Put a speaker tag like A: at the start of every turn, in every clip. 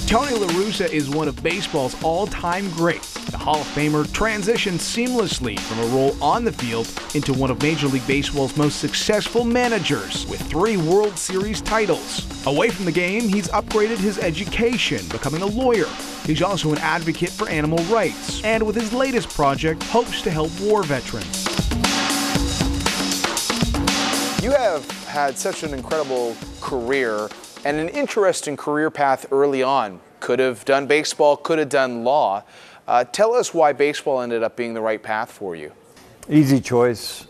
A: Tony La Russa is one of baseball's all-time greats. The Hall of Famer transitioned seamlessly from a role on the field into one of Major League Baseball's most successful managers with 3 World Series titles. Away from the game, he's upgraded his education, becoming a lawyer. He's also an advocate for animal rights, and with his latest project, hopes to help war veterans.
B: You have had such an incredible career and an interesting career path early on. Could have done baseball, could have done law. Tell us why baseball ended up being the right path for you.
C: Easy choice.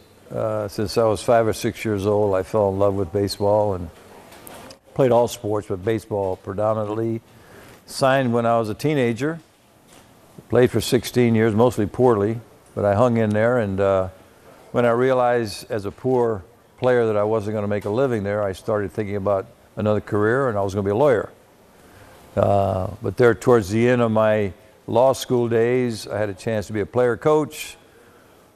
C: Since I was 5 or 6 years old, I fell in love with baseball and played all sports, but baseball predominantly. Signed when I was a teenager. Played for 16 years, mostly poorly, but I hung in there. And when I realized as a poor player that I wasn't going to make a living there, I started thinking about another career, and I was going to be a lawyer. But there, towards the end of my law school days, I had a chance to be a player coach,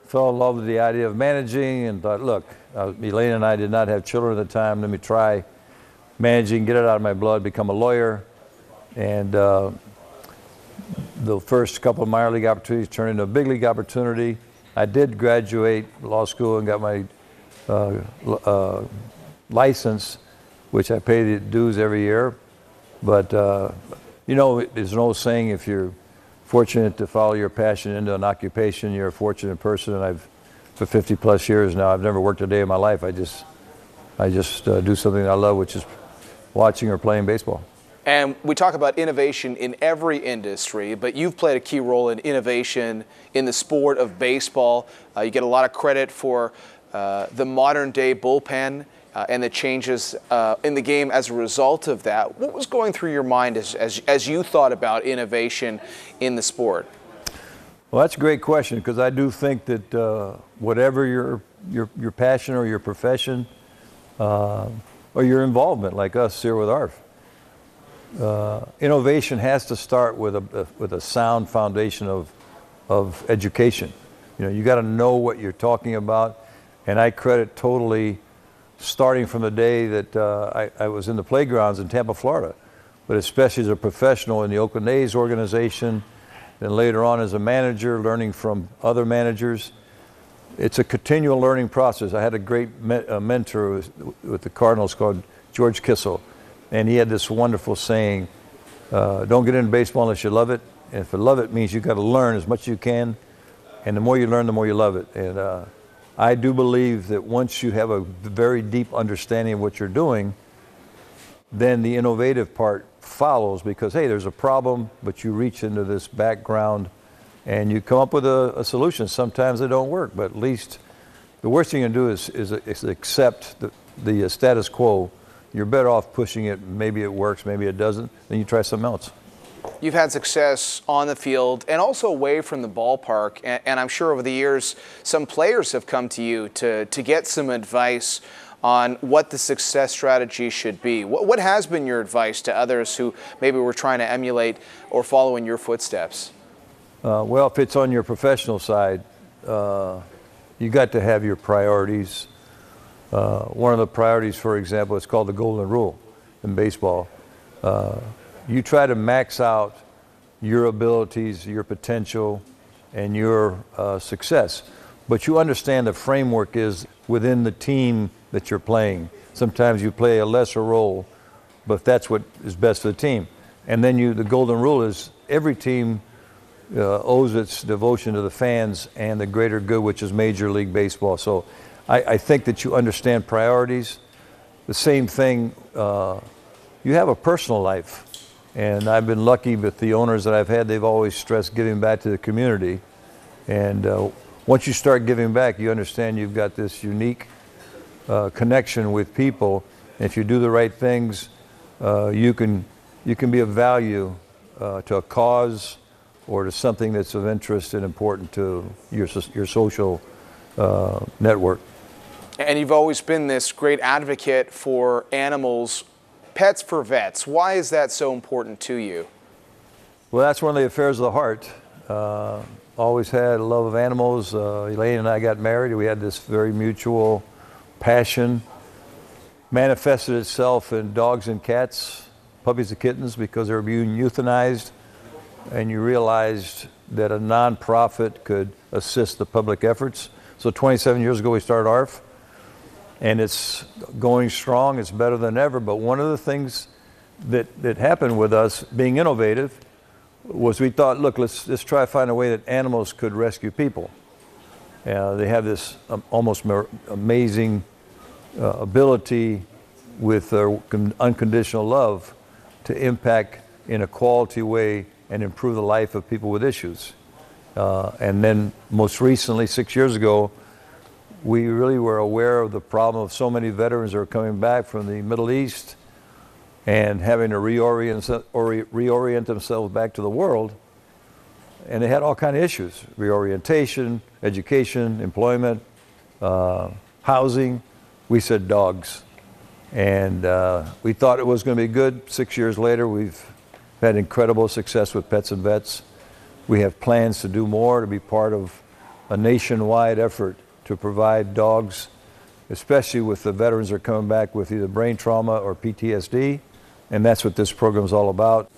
C: fell in love with the idea of managing, and thought, look, Elaine and I did not have children at the time, let me try managing, get it out of my blood, become a lawyer. And the first couple of minor league opportunities turned into a big league opportunity. I did graduate law school and got my license, which I pay the dues every year. But, you know, there's an old saying, if you're fortunate to follow your passion into an occupation, you're a fortunate person. And for 50 plus years now, I've never worked a day in my life. I just do something I love, which is watching or playing baseball.
B: And we talk about innovation in every industry, but you've played a key role in innovation in the sport of baseball. You get a lot of credit for the modern day bullpen and the changes in the game as a result of that. What was going through your mind as you thought about innovation in the sport?
C: Well, that's a great question, because I do think that whatever your passion or your profession or your involvement, like us here with ARF, innovation has to start with a sound foundation of education. You know, you got to know what you're talking about, and I credit totally starting from the day that I was in the playgrounds in Tampa, Florida, but especially as a professional in the Oakland A's organization, and later on as a manager, learning from other managers. It's a continual learning process. I had a great mentor with the Cardinals called George Kissel, and he had this wonderful saying, don't get into baseball unless you love it. And if you love it, means you got to learn as much as you can, and the more you learn, the more you love it. And I do believe that once you have a very deep understanding of what you're doing, then the innovative part follows, because, hey, there's a problem, but you reach into this background and you come up with a solution. Sometimes they don't work, but at least the worst thing you can do is accept the status quo. You're better off pushing it. Maybe it works, maybe it doesn't. Then you try something else.
B: You've had success on the field and also away from the ballpark, and I'm sure over the years some players have come to you to get some advice on what the success strategy should be. What has been your advice to others who maybe were trying to emulate or follow in your footsteps?
C: Well, if it's on your professional side, you got to have your priorities. One of the priorities, for example, is called the golden rule in baseball. You try to max out your abilities, your potential, and your success. But you understand the framework is within the team that you're playing. Sometimes you play a lesser role, but that's what is best for the team. And then the golden rule is every team owes its devotion to the fans and the greater good, which is Major League Baseball. So I think that you understand priorities. The same thing, you have a personal life. And I've been lucky with the owners that I've had. They've always stressed giving back to the community. And once you start giving back, you understand you've got this unique connection with people. And if you do the right things, you can be of value to a cause or to something that's of interest and important to your social network.
B: And you've always been this great advocate for animals. Pets for vets. Why is that so important to you?
C: Well, that's one of the affairs of the heart. Always had a love of animals. Elaine and I got married. We had this very mutual passion. Manifested itself in dogs and cats, puppies and kittens because they were being euthanized, and you realized that a nonprofit could assist the public efforts. So 27 years ago we started ARF, and it's going strong. It's better than ever. But one of the things that happened with us being innovative was we thought, look, let's try to find a way that animals could rescue people. They have this almost amazing ability with their unconditional love to impact in a quality way and improve the life of people with issues. And then most recently, 6 years ago, we really were aware of the problem of so many veterans that are coming back from the Middle East and having to reorient themselves back to the world. And they had all kinds of issues: reorientation, education, employment, housing. We said dogs. And we thought it was going to be good. 6 years later, we've had incredible success with pets and vets. We have plans to do more, to be part of a nationwide effort to provide dogs, especially with the veterans that are coming back with either brain trauma or PTSD. And that's what this program is all about.